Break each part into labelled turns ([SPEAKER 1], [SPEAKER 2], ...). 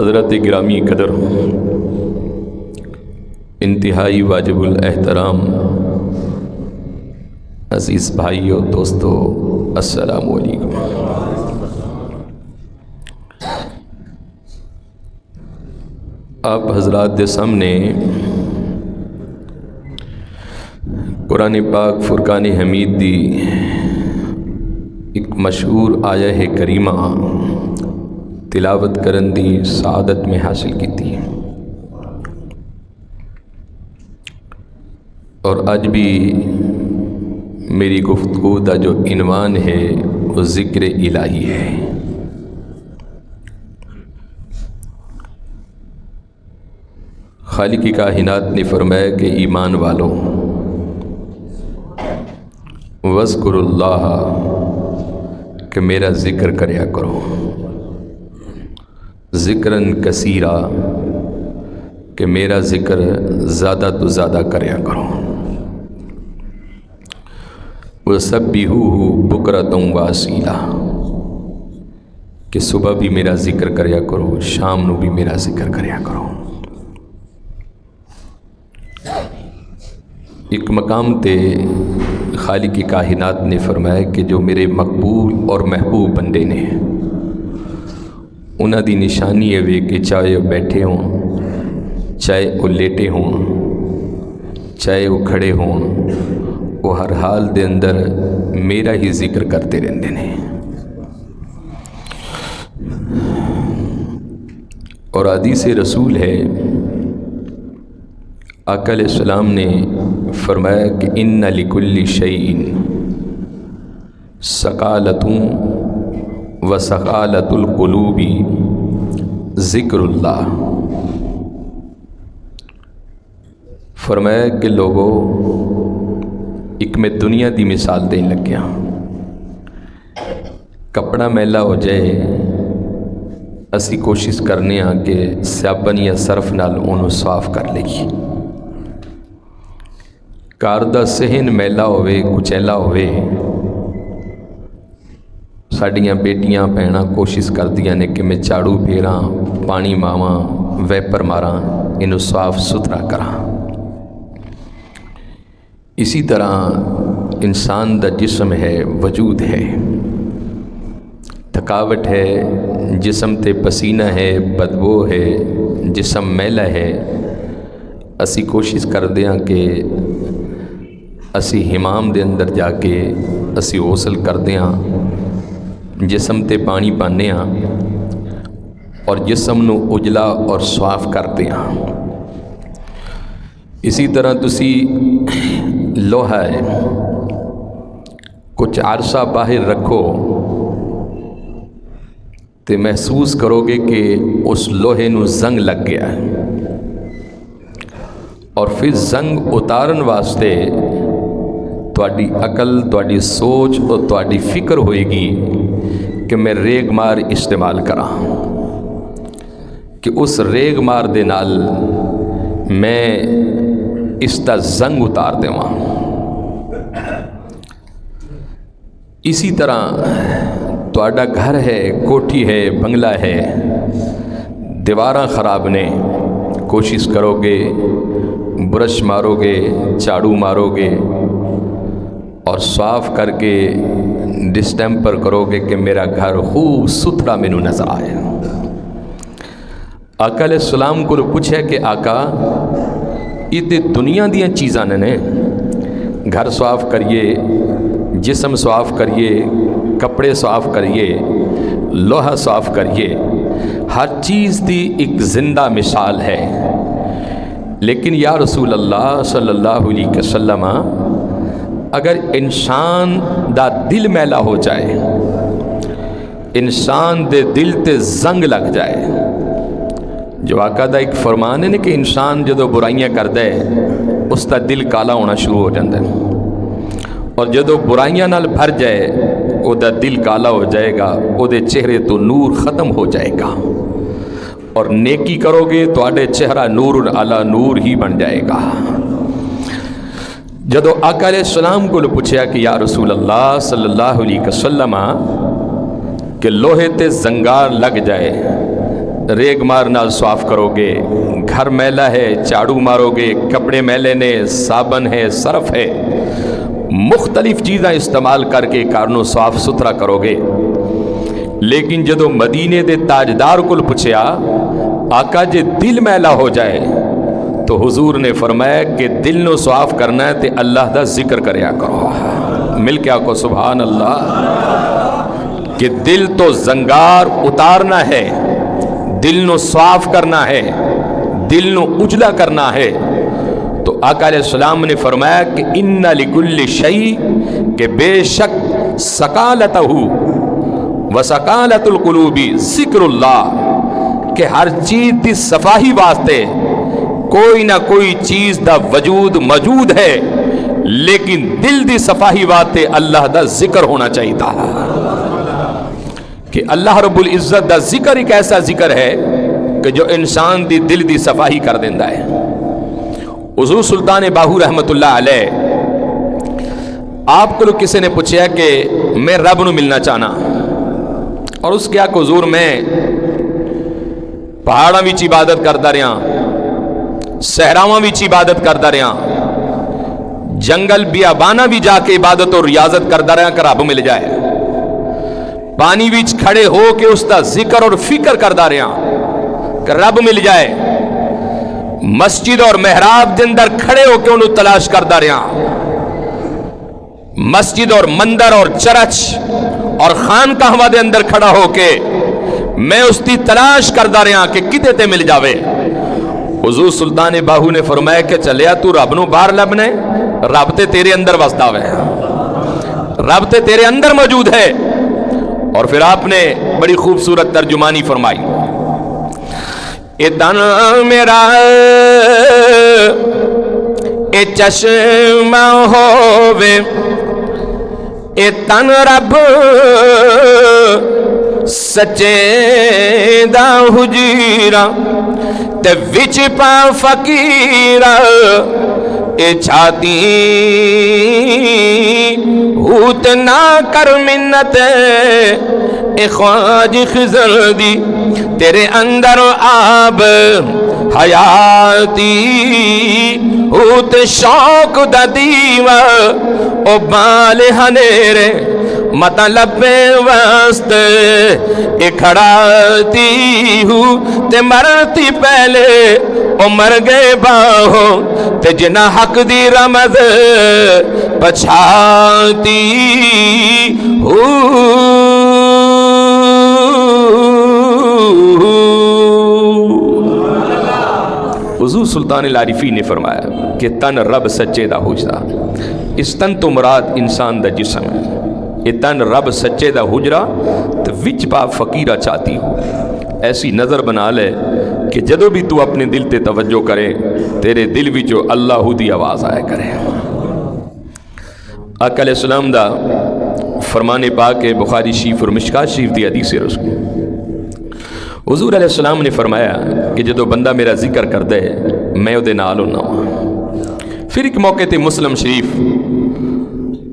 [SPEAKER 1] حضرت گرامی قدر انتہائی واجب الاحترام عزیز بھائیو دوستو، السلام علیکم۔ آپ حضرات دے سامنے قرآن پاک فرقان حمید دی ایک مشہور آیہ کریمہ تلاوت کرن دی سعادت میں حاصل کی تھی، اور آج بھی میری گفتگو دا جو عنوان ہے وہ ذکر الہی ہے۔ خالق کائنات نے فرمایا کہ ایمان والو وَاذْكُرُوا اللَّهَ، کہ میرا ذکر کریا کرو، ذکراً کثیرا، کہ میرا ذکر زیادہ تو زیادہ کریا کرو، وَسَبِّحُوهُ بُكْرَةً وَأَصِيلًا، کہ صبح بھی میرا ذکر کریا کرو، شام نو بھی میرا ذکر کریا کرو۔ ایک مقام تے خالق کائنات نے فرمایا کہ جو میرے مقبول اور محبوب بندے نے انہاں دی نشانی ہے کہ چاہے وہ بیٹھے ہوں، چاہے وہ لیٹے ہوں، چاہے وہ کھڑے ہوں، وہ ہر حال دے اندر میرا ہی ذکر کرتے رہندے نے۔ اور حدیث رسول ہے، آقا علیہ السلام نے فرمایا کہ ان لکل شیء ثقالۃ وثقالۃ القلوب ذکر اللہ۔ فرمایا کہ لوگوں ایک میں دنیا دی مثال دین لگیا، کپڑا میلا ہو جائے اسی کوشش کرنے ہاں کہ صابن یا صرف نال انہوں صاف کر لگی، کار دا صحن میلا ہوئے کچیلا ہوئے، ساڑیاں بیٹیاں پہنا کوشش کر دیا نے کہ میں چاڑو پھیراں، پانی ماواں، ویپر ماراں، انہوں صاف ستھرا کراں۔ اسی طرح انسان دا جسم ہے، وجود ہے، تھکاوٹ ہے، جسم تے پسینہ ہے، بدبو ہے، جسم میلا ہے، اسی کوشش کر دیاں کہ اسی حمام دے اندر جا کے اسی غسل کر دیاں، جسم تے پانی پانے ہاں اور جسم نو اجلا اور صاف کر دیاں۔ اسی طرح تسی لوہا ہے، کچھ عرصہ باہر رکھو تے محسوس کرو گے کہ اس لوہے نو زنگ لگ گیا ہے، اور پھر زنگ اتارن واسطے تواڈی عقل، تواڈی سوچ اور تواڈی فکر ہوئے گی کہ میں ریگ مار استعمال کراں، کہ اس ریگ مار دے نال میں اس دا زنگ اتار دیواں۔ اسی طرح تواڈا گھر ہے، کوٹھی ہے، بنگلہ ہے، دیواراں خراب نے، کوشش کرو گے، برش مارو گے، چاڑو مارو گے اور صاف کر کے ڈسٹیمپر کرو گے کہ میرا گھر خوب ستھرا مینوں نظر آئے۔ آقا علیہ السلام کو پوچھا کہ آقا یہ تے دنیا دیاں چیزاں نے، گھر صاف کریے، جسم صاف کریے، کپڑے صاف کریے، لوہا صاف کریے، ہر چیز دی ایک زندہ مثال ہے، لیکن یا رسول اللہ صلی اللہ علیہ وسلم اگر انسان دا دل میلا ہو جائے، انسان دے دل تے زنگ لگ جائے، جو آقا دا ایک فرمان ہے نا کہ انسان جدو برائیاں کردا ہے اس دا دل کالا ہونا شروع ہو جاتا ہے، اور جدو برائیاں نال بھر جائے او دا دل کالا ہو جائے گا، او دے چہرے تو نور ختم ہو جائے گا، اور نیکی کرو گے تو آڑے چہرہ نور علی نور ہی بن جائے گا۔ جدو آقا علیہ السلام کو پوچھا کہ یا رسول اللہ صلی اللہ علیہ وسلم کہ لوہے تے زنگار لگ جائے، ریگ مارنا صاف کرو گے، گھر میلا ہے جھاڑو مارو گے، کپڑے میلے نے صابن ہے سرف ہے، مختلف چیزاں استعمال کر کے گھر نو صاف ستھرا کرو گے۔ لیکن جدو مدینے دے تاجدار کو پوچھیا آقا جے دل میلا ہو جائے تو حضور نے فرمایا کہ دل نو صاف کرنا ہے تے اللہ دا ذکر کریا کرو۔ مل کے آقا سبحان اللہ، کہ دل تو زنگار اتارنا ہے، دل نو صاف کرنا ہے، دل نو اجلا کرنا ہے۔ تو آقا علیہ السلام نے فرمایا کہ ان لکل شیء، کہ بے شک سکالتہ وسکالت القلوب ذکر اللہ، کہ ہر چیز دی صفائی واسطے کوئی نہ کوئی چیز دا وجود موجود ہے، لیکن دل دی صفائی واسطے اللہ دا ذکر ہونا چاہیے تھا، کہ اللہ رب العزت دا ذکر ایک ایسا ذکر ہے کہ جو انسان دی دل دی صفائی کر دیندہ ہے۔ حضور سلطان باہو رحمت اللہ علیہ آپ کو کسی نے پوچھا کہ میں رب نو ملنا چاہنا، اور اس کیا کہ حضور میں پہاڑاں وچ عبادت کرتا رہا، صحراواں وچ عبادت کرتا رہا، جنگل بیابانہ بھی جا کے عبادت اور ریاضت کرتا رہا کہ رب مل جائے، پانی وچ کھڑے ہو کے اس دا ذکر اور فکر کرتا رہا کہ رب مل جائے، مسجد اور محراب دے اندر کھڑے ہو کے انہوں تلاش کرتا رہا، مسجد اور مندر اور چرچ اور خانقاہواں دے اندر کھڑا ہو کے میں اس دی تلاش کرتا رہا کہ کتے تے مل جاوے۔ حضور سلطان باہو نے فرمایا کہ چلیا تو رب نو باہر لبنے، رب تے تیرے اندر وسدا ہوئے، رب تے تیرے اندر موجود ہے۔ اور پھر آپ نے بڑی خوبصورت ترجمانی فرمائی، اے تن میرا اے چشمہ ہووے، اے تن رب سچے دا حجیرہ، تے وچ پا فقیرہ، اے چھاتی ہوت نہ کر منت، اے خواج خضر دی تیرے اندر آب حیاتی، ہوت شوق دا دیوہ او بال ہنیرے مطلب واسط، اے کھڑاتی ہوں تے مرتی پہلے او مر گئے باہوں تے جنا حق دی رمض پچھاتی ہوں۔ حضور سلطان العارفین نے فرمایا کہ تن رب سچے دا حجرہ، اس تن تو مراد انسان دا جسم ہے، یہ تن رب سچے دا حجرہ تو وچ پا فقیرہ چاہتی ہو۔ ایسی نظر بنا لے کہ جدو بھی تو اپنے دل تے توجہ کرے تیرے دل بھی جو اللہ دی آواز آئے کرے۔ آقا علیہ السلام دا فرمان پاک بخاری شریف اور مشکات شریف دی حدیث رسول، حضور علیہ السلام نے فرمایا کہ جدو بندہ میرا ذکر کر دے میں دے نال ہونا ہوں۔ پھر ایک موقع تے مسلم شریف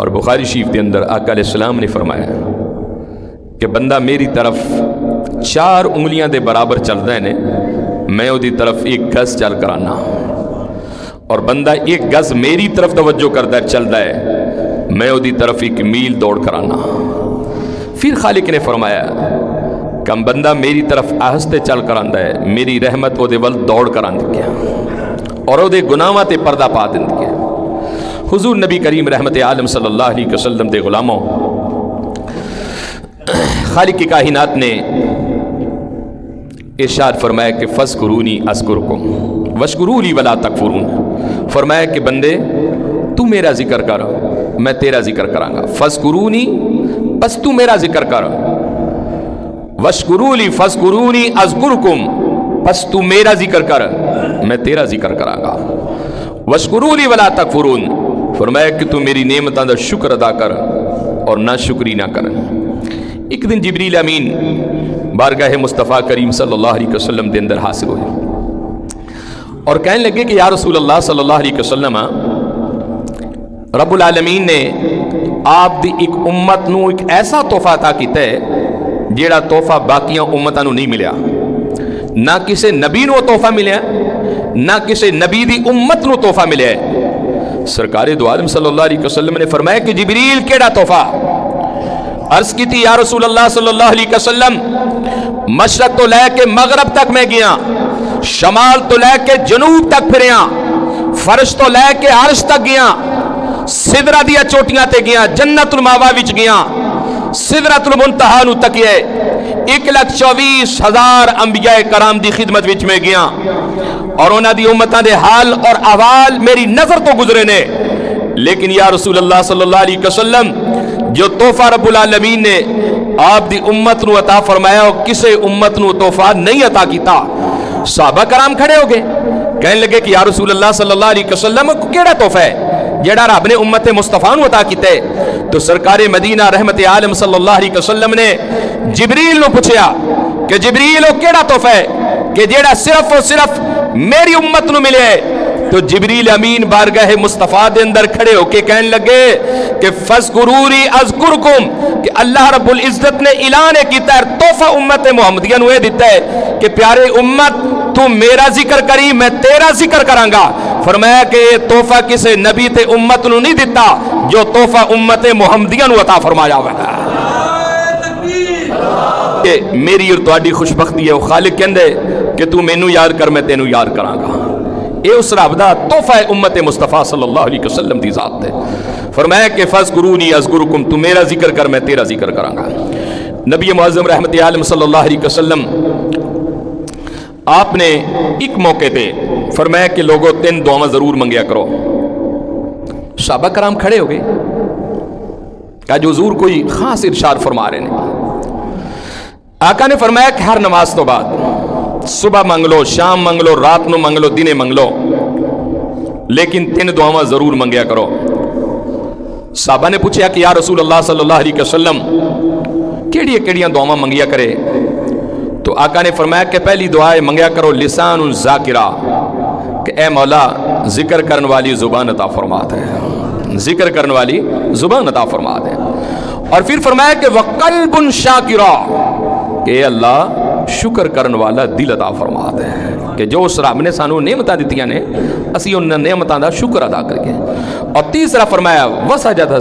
[SPEAKER 1] اور بخاری شریف کے اندر آقا علیہ السلام نے فرمایا کہ بندہ میری طرف 4 انگلیاں دے برابر چلتا ہے میں دی طرف 1 گز چل کر آنا، اور بندہ 1 گز میری طرف توجہ کرتا ہے چلتا ہے میں دی طرف 1 میل دوڑ کر آنا۔ پھر خالق نے فرمایا کم بندہ میری طرف آہستے چل کر آندا ہے میری رحمت وہ دے ول دوڑ کر آند گیا اور وہ دے گناہاں تے پردہ پا دند گیا۔ حضور نبی کریم رحمت عالم صلی اللہ علیہ وسلم دے غلاموں، خالق کی کائنات نے ارشاد فرمایا کہ فذکرونی اذکرکم واشکروا ولا تکفرون، فرمایا کہ بندے تو میرا ذکر کر میں تیرا ذکر کراں گا، فذکرونی بس تو میرا ذکر کر، واشکروا فذکرونی اذکرکم بس تو میرا ذکر کر میں تیرا ذکر کراں گا، واشکروا ولا تکفرون، فرمایا کہ تو میری نعمتاں دا شکر ادا کر اور نہ شکری نہ کر۔ ایک دن جبریل امین بارگاہ مصطفیٰ کریم صلی اللہ علیہ وسلم دے اندر حاصل ہوئے اور کہنے لگے کہ یا رسول اللہ صلی اللہ علیہ وسلم، رب العالمین نے آپ دی ایک امت نو ایک ایسا تحفہ عطا کیتا ہے جیڑا تحفہ باقیاں امتاں نو نہیں ملیا، نہ کسی نبی نو تحفہ ملیا نہ کسی نبی دی امت نو تحفہ ملیا ہے۔ سرکار دو عالم صلی اللہ علیہ وسلم نے فرمایا کہ جبریل کیڑا تحفہ؟ عرض کی تھی یا رسول اللہ صلی اللہ علیہ وسلم مشرق تو لے کے مغرب تک میں گیا، شمال تو لے کے جنوب تک پھریا، فرش تو لے کے عرش تک گیا، سدرہ دیا چوٹیاں تے گیا، جنت الماوا وچ گیا، سدرۃ المنتہا نو تکیے، 1,24,000 انبیاء کرام دی خدمت وچ میں گیا اور انہاں دی امتاں دے حال اور احوال میری نظر تو گزرے نے، لیکن یا رسول اللہ صلی اللہ علیہ وسلم جو تحفہ رب العالمین نے آپ دی امت نو عطا فرمایا اور کسے امت نو تحفہ نہیں عطا کیتا۔ صحابہ کرام کھڑے ہو گئے، کہنے لگے کہ یا رسول اللہ صلی اللہ علیہ وسلم کیڑا تحفہ ہے جیڑا رب نے امت مصطفیٰ نو عطا کیتا ہے؟ تو سرکار مدینہ رحمت عالم صلی اللہ علیہ وسلم نے جبریل نو پوچھیا کہ جبریل او کیڑا تحفہ ہے کہ جیڑا صرف اور صرف میری امت نو ملے ہے؟ تو جبریل امین بارگاہ مصطفیٰ دے اندر کھڑے ہو کے کہنے لگے کہ فَاذْكُرُونِي أَذْكُرْكُمْ، کہ اللہ رب العزت نے اعلان کیتا ہے تحفہ امت محمدیہ نو دیتا ہے کہ پیارے امت تو میرا ذکر کری میں تیرا ذکر کروں گا۔ فرمایا کہ یہ تحفہ کسے نبی تے امت نو نہیں دیتا جو تحفہ امت محمدیہ نو عطا فرمایا ہوا ہے۔ کہ میری اور تہاڈی خوش بختی ہے، وہ خالق کہندے کہ تو مینوں یاد کر میں تینوں یاد کراں گا۔ اے اس رب دا تحفہ ہے امت مصطفیٰ صلی اللہ علیہ وسلم دی ذات ہے۔ فرمایا کہ فَاذْكُرُونِي أَذْكُرْكُمْ، تو میرا ذکر کر میں تیرا ذکر کراں گا۔ نبی معظم رحمت عالم صلی اللہ علیہ وسلم آپ نے ایک موقع پہ فرمایا کہ لوگوں 3 دعاواں ضرور منگیا کرو۔ صحابہ کرام کھڑے ہو گئے، کہا جو حضور کوئی خاص ارشاد فرما رہے ہیں۔ آقا نے فرمایا کہ ہر نماز تو بعد صبح منگ لو، شام منگ لو، رات نو منگ لو، دنے منگ لو، لیکن 3 دعاواں ضرور منگیا کرو۔ صحابہ نے پوچھا کہ یا رسول اللہ صلی اللہ علیہ وسلم کیڑی کیڑیاں دعاواں منگیا کرے؟ تو آقا نے فرمایا کہ پہلی دعا ہے منگیا کرو لسان ذاکرہ، کہ اے مولا ذکر کرن والی زبان عطا فرما دے، ذکر کرن والی زبان عطا فرما دے۔ اور پھر فرمایا کہ وقلب شاکرہ، کہ اے اللہ شکر کرن والا دل عطا فرما دے، کہ جو اس رب نے سانو نعمتاں دتیاں نے اسی ان نعمتاں دا شکر ادا کر کے۔ اور تیسرا فرمایا وسجد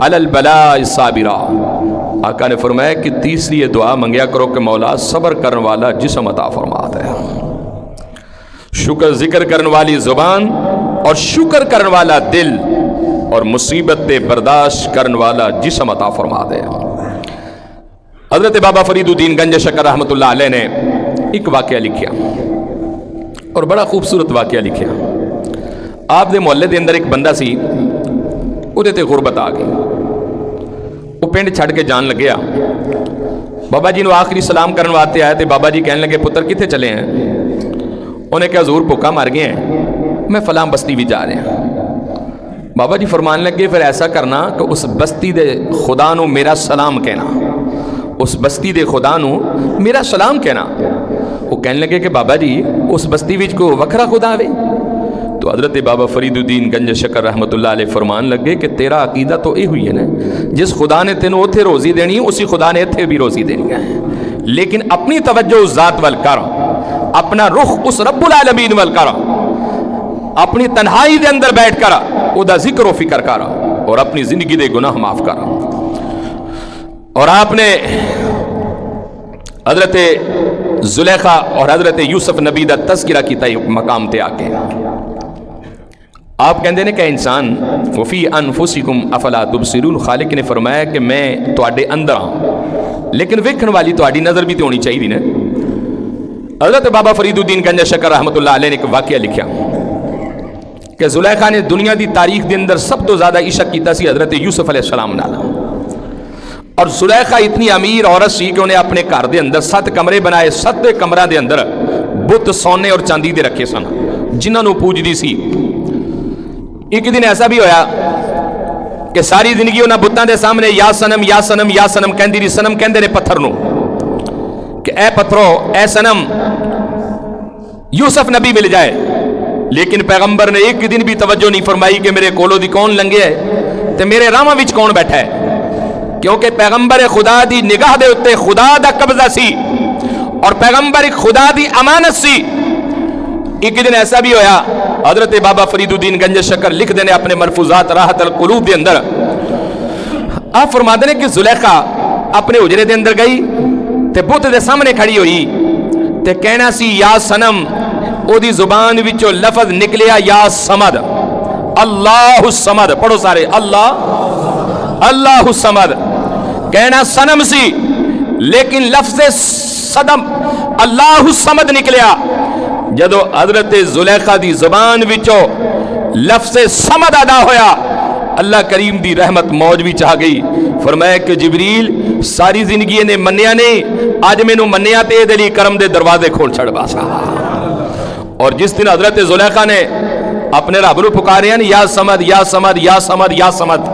[SPEAKER 1] علی البلاء الصابرہ، آقا نے فرمایا کہ تیسری یہ دعا منگیا کرو کہ مولا صبر کرن والا جسم عطا فرما دے، شکر ذکر کرن والی زبان اور شکر کرن والا دل اور مصیبت برداشت کرن والا جسم عطا فرما دے۔ حضرت بابا فرید الدین گنج شکر رحمت اللہ علیہ نے ایک واقعہ لکھیا اور بڑا خوبصورت واقعہ لکھیا۔ آپ دے محلے دے اندر ایک بندہ سی، اودے تے غربت آ گئی، وہ پنڈ چھڑ کے جان لگیا۔ بابا جی نو آخری سلام کرن واسطے آئے تے بابا جی کہنے لگے پتر کتنے چلے ہیں؟ انہیں کہا حضور بھوکا مر گئے ہیں، میں فلاں بستی بھی جا رہے ہیں۔ بابا جی فرمان لگے پھر ایسا کرنا کہ اس بستی دے خدا نو میرا سلام کہنا، اس بستی دے خدا نو میرا سلام کہنا۔ وہ کہنے لگے کہ بابا جی اس بستی وچ کو وکھرا خدا ہوئے؟ تو حضرت بابا فرید الدین گنج شکر رحمت اللہ علیہ فرمان لگے کہ تیرا عقیدہ تو یہ ہوئی ہے نا، جس خدا نے تینوں اتھے روزی دینی ہے اسی خدا نے اتھے بھی روزی دینی ہے، لیکن اپنی توجہ اس ذات وال کر، اپنا رخ اس رب العالمین وال کر، اپنی تنہائی دے اندر بیٹھ کر او دا ذکر و فکر کر اور اپنی زندگی دے گناہ معاف کر۔ اور آپ نے حضرت زلیخا اور حضرت یوسف نبی دا تذکرہ کیتا مقام تے آ کے۔ آپ کہندے نے کہ انسان وفی انفسکم افلا تبصرون، خالق نے فرمایا کہ میں تواڈے اندر ہوں لیکن ویکھن والی تواڈی نظر بھی تو ہونی چاہیے نا۔ حضرت بابا فرید الدین گنج شکر رحمت اللہ علیہ نے ایک واقعہ لکھیا کہ زلیخا نے دنیا دی تاریخ دے اندر سب تو زیادہ عشق کیتا سی حضرت یوسف علیہ السلام نال، اور زلیخا اتنی امیر عورت سی کہ انہیں اپنے گھر دے اندر 7 کمرے بنائے، 7 کمرہ دے اندر بت سونے اور چاندی دے رکھے سن جنہاں نو پوجدی سی۔ ایک دن ایسا بھی ہویا کہ ساری زندگی انہاں بتاں دے سامنے یا سنم یا سنم یا سنم کہندی رہی۔ سنم کہندے نے پتھر نو کہ اے پتھرو اے سنم یوسف نبی مل جائے، لیکن پیغمبر نے ایک دن بھی توجہ نہیں فرمائی کہ میرے کولو دی کون لنگے ہے تے میرے راواں وچ کون بیٹھا ہے، کیونکہ پیغمبر خدا دی نگاہ دے اتے خدا دا قبضہ سی اور پیغمبر خدا دی امانت سی. ایک دن ایسا بھی ہویا حضرت بابا فرید الدین گنج شکر لکھ دینے اپنے ملفوظات راحت القلوب دے اندر. آپ فرما دینے کہ زلیخا اپنے حجرے دے اندر گئی تے بت دے سامنے کھڑی ہوئی تے کہنا سی یا سنم. او دی زبان وچوں لفظ نکلیا یا سمد, اللہ السمد. پڑھو سارے اللہ السمد. کہنا سنم سی لیکن لفظ صدم اللہ السمد نکلیا. جدو حضرت زلیخا دی زبان وچوں لفظ سمد ادا ہویا, اللہ کریم دی رحمت موج بھی چاہ گئی. فرمایا کہ جبریل ساری زندگی نے منیا نہیں, آج میں نو منیا تے دلی کرم دے دروازے کھول چھڑ باسا. اور جس دن حضرت زلیخا نے اپنے رب نو پکارے ہیں یا سمد یا سمد یا سمد یا سمد,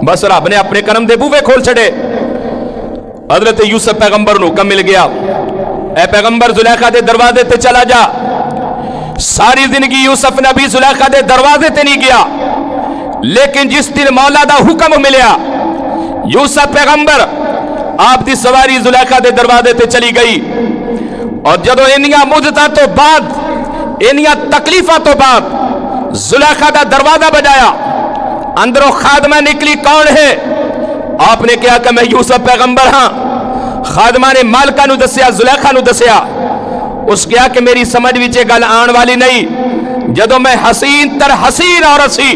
[SPEAKER 1] بس رب نے اپنے کرم دے بوے کھول چھڑے. حضرت یوسف پیغمبر نو حکم مل گیا, اے پیغمبر زلیخا دے دروازے تے چلا جا. ساری زندگی یوسف نبی زلیخا دے دروازے تے نہیں گیا, لیکن جس دن مولا دا حکم ملیا یوسف پیغمبر آپ دی سواری زلیخا دے دروازے تے چلی گئی. اور جدو انیاں مدتاں تو بعد انیاں تکلیفاں تو بعد زلیخا دا دروازہ بجایا, اندروں خادمہ نکلی, کون ہے؟ آپ نے کہا کہ میں یوسف پیغمبر ہاں. خادمہ نے مالکہ نو دسیا, زلیخا نو دسیا. اس کہا کہ میری سمجھ وچے گل آن والی نہیں, جدو میں حسین تر حسین عورت سی,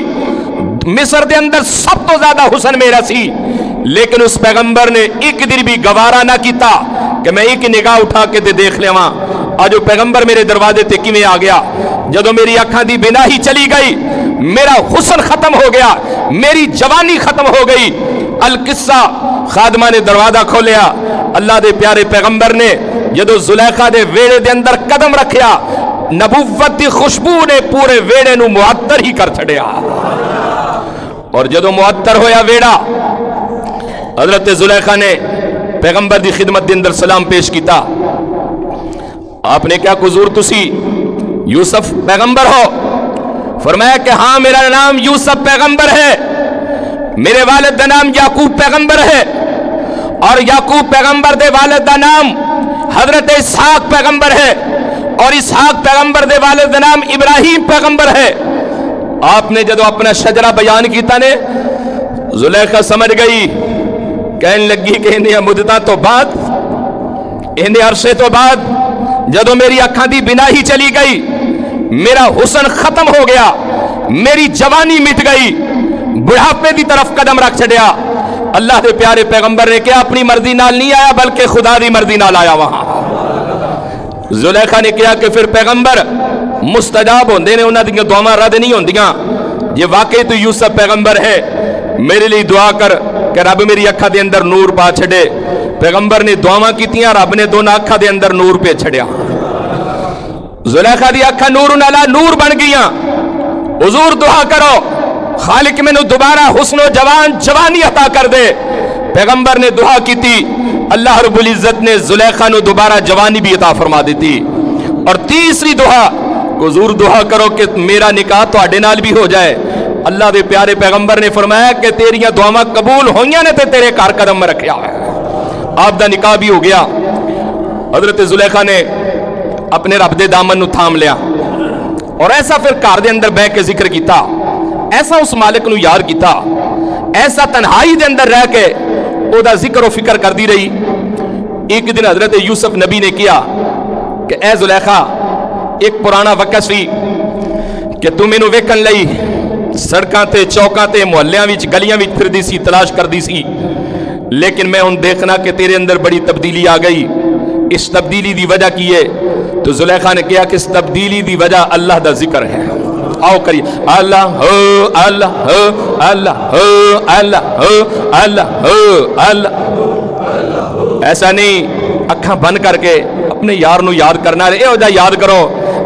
[SPEAKER 1] مصر دے اندر سب تو زیادہ حسن میرا سی, لیکن اس پیغمبر نے ایک دن بھی گوارا نہ کیتا کہ میں ایک نگاہ اٹھا کے تے دیکھ لیواں آج وہ پیغمبر میرے دروازے تے کیویں آ گیا. جدو میری اکھاں دی بنا ہی چلی گئی, میرا حسن ختم ہو گیا, میری جوانی ختم ہو گئی. القصہ خادمہ نے دروازہ کھولیا, اللہ دے پیارے پیغمبر نے جدو زلیخا دے ویڑے دے اندر قدم رکھیا, نبوت دی خوشبو نے پورے ویڑے نو معطر ہی کر چھڑیا. اور جدو معطر ہویا ویڑا, حضرت زلیخا نے پیغمبر دی خدمت دے اندر سلام پیش کیتا. آپ نے کیا حضور تسی یوسف پیغمبر ہو؟ فرمایا کہ ہاں میرا نام یوسف پیغمبر ہے, میرے والد دا نام یعقوب پیغمبر ہے, اور یعقوب پیغمبر دے والد دا نام حضرت اسحاق پیغمبر ہے, اور اسحاق پیغمبر دے والد دا نام ابراہیم پیغمبر ہے. آپ نے جدو اپنا شجرہ بیان کیتا نے, زلیخا سمجھ گئی, کہنے لگی کہ انہیں مدتاں تو بعد, انہیں عرصے تو بعد جدو میری اکھاں دی بنا ہی چلی گئی, میرا حسن ختم ہو گیا, میری جوانی مٹ گئی, بڑھاپے دی طرف قدم رکھ چھڑیا. اللہ دے پیارے پیغمبر نے کہا اپنی مرضی نال نہیں آیا بلکہ خدا دی مرضی نال آیا وہاں. زلیخا نے کہا کہ پھر پیغمبر مستجاب ہوندے نے, انہاں دی دعاواں رد نہیں ہوندیاں, یہ واقعی تو یوسف پیغمبر ہے, میرے لیے دعا کر کہ رب میری اکھاں دے اندر نور پا چھڑے. پیغمبر نے دعاواں کیتیاں, رب نے دونوں اکھاں دے اندر نور پہ چھڑیا. زلیخا دی اکھاں نور نالا نور بن گیاں. حضور دعا کرو خالق میں نو دوبارہ حسن و جوانی عطا کر دے. پیغمبر نے دعا کی تھی, اللہ رب العزت نے زلیخا نو دوبارہ جوانی بھی عطا فرما دیتی. اور تیسری دعا, حضور دعا کرو کہ میرا نکاح تواڈے نال بھی ہو جائے. اللہ دے پیارے پیغمبر نے فرمایا کہ تیریاں دعاواں قبول ہوئیاں نے تے تیرے گھر قدم میں رکھیا ہے. آپ دا نکاح بھی ہو گیا. حضرت زلیخا نے اپنے رب دے دامن نو تھام لیا, اور ایسا پھر گھر دے اندر بیٹھ کے ذکر کیتا, ایسا اس مالک نو یاد کیتا, ایسا تنہائی دے اندر رہ کے او دا ذکر و فکر کر دی رہی. ایک دن حضرت یوسف نبی نے کیا کہ اے زلیخا, ایک پرانا وقت سی کہ تم مینوں ویکھن لئی سڑکاں تے چوکاں تے محلیاں وچ گلیاں وچ پھردی سی, تلاش کردی سی, لیکن میں ہن دیکھنا کہ تیرے اندر بڑی تبدیلی آ گئی. اس تبدیلی دی وجہ کی ہے؟ تو زلیخا نے کہا کہ اس تبدیلی دی وجہ اللہ دا ذکر ہے. آؤ کریے اللہ ہو اللہ ہو اللہ ہو اللہ ہو اللہ ہو اللہ. ایسا نہیں اکھاں بند کر کے اپنے یار نو یاد کرنا, اے ہو جا یاد کرو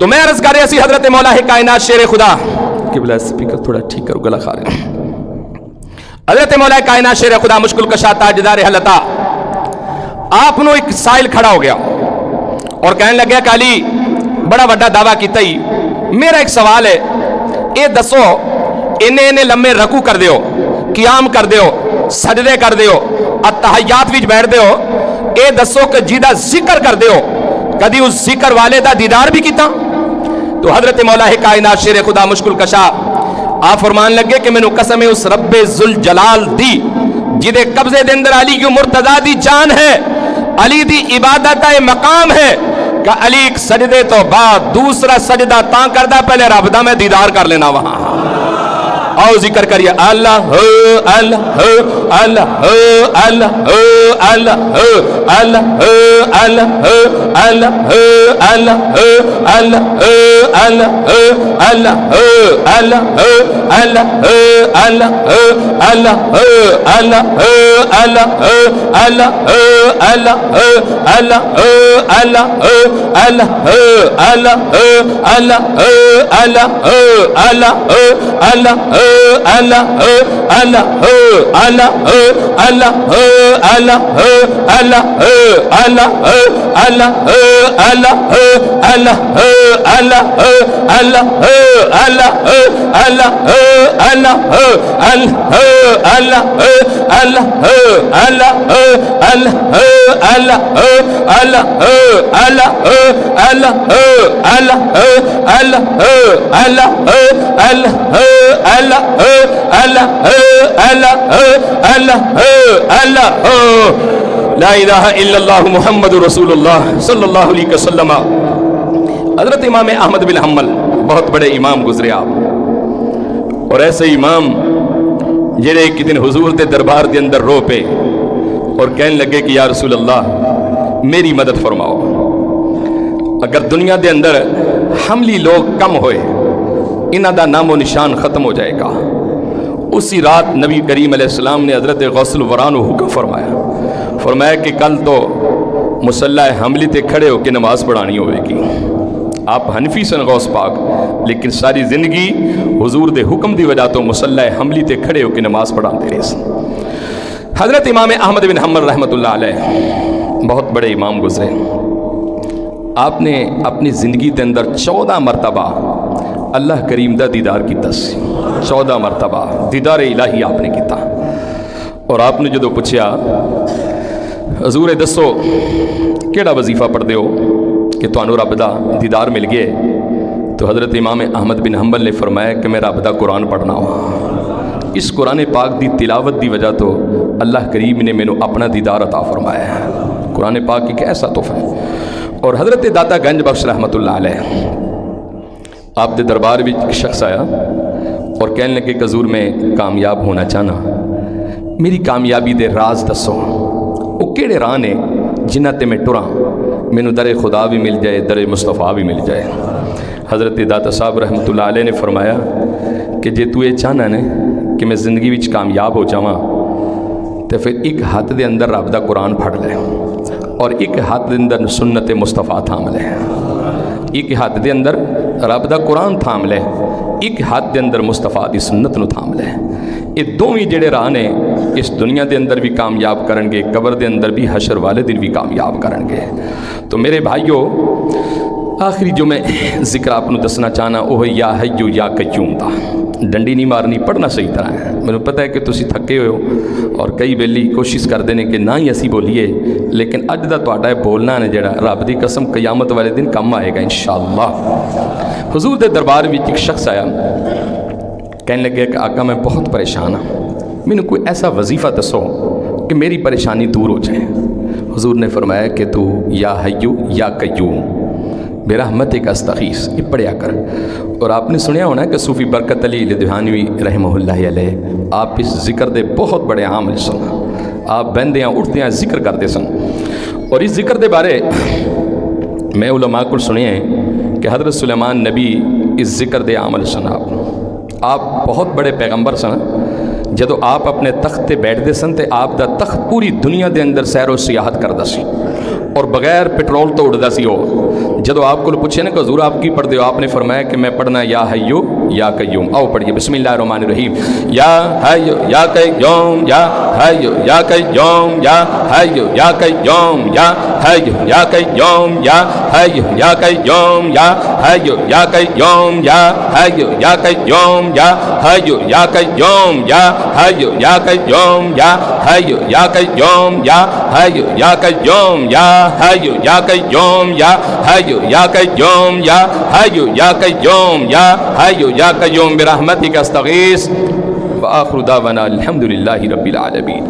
[SPEAKER 1] تو میں عرض کر رہا سی حضرت مولا ہے کائنات شیر خدا قبلہ سپیکر تھوڑا ٹھیک کرو گلا کھا رہے ہیں. حضرت مولا ہے کائنات شیر خدا مشکل کشا تاجدار حلتا آپ نو ایک سائل کھڑا ہو گیا اور کہنے لگیا کہ علی بڑا وڈا دعویٰ کیتا ہی, میرا ایک سوال ہے, اے دسو انہیں لمے رکو کر دیو, قیام کر دیو, سجدے کر دیو, اتحیات وچ بیٹھ دیو, اے دسو کہ جیدہ ذکر کر دیو کدی اس ذکر والے دا دیدار بھی کیتا؟ تو حضرت مولا کائنات شیر خدا مشکل کشا آپ فرمان لگے کہ میں نو قسم اس رب ذوالجلال دی جدے قبضے دے اندر علی کی مرتضی دی جان ہے, علی دی عبادت مقام ہے کہ علی ایک سجدے تو بعد دوسرا سجدہ تاں کردہ پہلے رب دا میں دیدار کر لینا وہاں. آؤ ذکر کریے اللہ اللہ اللہ اللہ اللہ اللہ اللہ اللہ اللہ اللہ اللہ لا الہ الا اللہ محمد رسول اللہ صلی اللہ علیہ وسلم. حضرت امام احمد بن حنبل بہت بڑے امام گزرے آپ, اور ایسے امام جڑے ایک دن حضور دے دربار دے اندر رو پے اور کہنے لگے کہ یا رسول اللہ میری مدد فرماؤ, اگر دنیا دے اندر حملی لوگ کم ہوئے انہاں دا نام و نشان ختم ہو جائے گا. اسی رات نبی کریم علیہ السلام نے حضرت غوث الوران کو حکم فرمایا کہ کل تو مصلح حملی تے کھڑے ہو کے نماز پڑھانی ہوئے گی. آپ حنفی سن غوث پاک, لیکن ساری زندگی حضور دے حکم دی وجہ تو مصلح حملی تے کھڑے ہو کے نماز پڑھاتے رہے سن. حضرت امام احمد بن حنبل رحمۃ اللہ علیہ بہت بڑے امام گزرے. آپ نے اپنی زندگی دے اندر 14 مرتبہ اللہ کریم دا دیدار کیتا سی. 14 مرتبہ دیدار الہی آپ نے کیتا. اور آپ نے جدو پوچھیا حضور دسو کیڑا وظیفہ پڑھ دے ہو کہ تانوں رب دا دیدار مل گئے, تو حضرت امام احمد بن حنبل نے فرمایا کہ میں رب دا قرآن پڑھنا ہوں. اس قرآن پاک دی تلاوت دی وجہ تو اللہ کریم نے مینوں اپنا دیدار عطا فرمایا ہے. قرآن پاک ایک ایسا تحفہ ہے. اور حضرت داتا گنج بخش رحمۃ اللہ علیہ آپ دے دربار بھی ایک شخص آیا اور کہنے لگے کہ حضور میں کامیاب ہونا چاہنا, میری کامیابی دے راز دسو, وہ کیڑے راہ نے جنہ تے میں ٹراں مینوں در خدا بھی مل جائے در مصطفیٰ بھی مل جائے. حضرت داتا صاحب رحمۃ اللہ علیہ نے فرمایا کہ جے تو یہ چاہنا نے کہ میں زندگی وچ کامیاب ہو جاواں تو پھر ایک ہاتھ دے اندر رب دا قرآن پڑھ لے اور ایک ہاتھ دے اندر سنت مصطفیٰ تھام لے. ایک ہاتھ دے اندر رب دا قرآن تھام لے, ایک ہاتھ دے اندر مصطفیٰ دی سنت نو تھام لے. یہ دونوں جڑے راہ نے اس دنیا دے اندر بھی کامیاب کرن گے, قبر دے اندر بھی, حشر والے دن بھی کامیاب کرن گے. تو میرے بھائیو آخری جو میں ذکر آپ کو دسنا چاہنا وہ یا حیو یا قیوم دا. ڈنڈی نہیں مارنی, پڑھنا صحیح طرح ہے. مجھے پتہ ہے کہ تسی تھکے ہوئے ہو اور کئی ویلی کوشش کرتے ہیں کہ نہ ہی اسی بولیے, لیکن اج دا تہاڈا بولنا نے جڑا رب دی قسم قیامت والے دن کم آئے گا انشاءاللہ. حضور دے دربار وچ ایک شخص آیا, کہنے لگے کہ آقا میں بہت پریشان ہوں, مینوں کوئی ایسا وظیفہ دسو کہ میری پریشانی دور ہو جائے. حضور نے فرمایا کہ تو یا حیو یا قیوم برحمتک استغیث یہ پڑھیا کر. اور آپ نے سنیا ہونا کہ صوفی برکت علی لدھیانوی رحمہ اللہ علیہ آپ اس ذکر دے بہت بڑے عامل سن. آپ بہندے ہیں اٹھتے ہیں ذکر کرتے سن. اور اس ذکر دے بارے میں علماء کو سنے ہیں کہ حضرت سلیمان نبی اس ذکر دے عامل سن. آپ بہت بڑے پیغمبر سن. جدو آپ اپنے تخت تے بیٹھتے سن تے آپ دا تخت پوری دنیا دے اندر سیر و سیاحت کردا سی. اور بغیر پیٹرول تو اڑتا سی وہ. جدو آپ کو پوچھے نا کہ حضور آپ کی پڑھتے ہو, آپ نے فرمایا کہ میں پڑھنا یا حیو یا قیوم. آؤ پڑھیے بسم اللہ الرحمن الرحیم. یا حیو یا قیوم یا حیو یا قیوم یا حیو یا قیوم یا حیو یا قیوم یا حیو یا قیوم یا حیو یا قیوم یا حیو یا قیوم یا حیو یا قیوم یا حیو یا قیوم یا حیو یا قیوم یا حیو یا قیوم یا حیو یا قیوم یا حیو یا قیوم یا حیو یا قیوم یا حیو یا قیوم برحمتک استغیث. وآخر دعوانا الحمد للہ رب العالمین.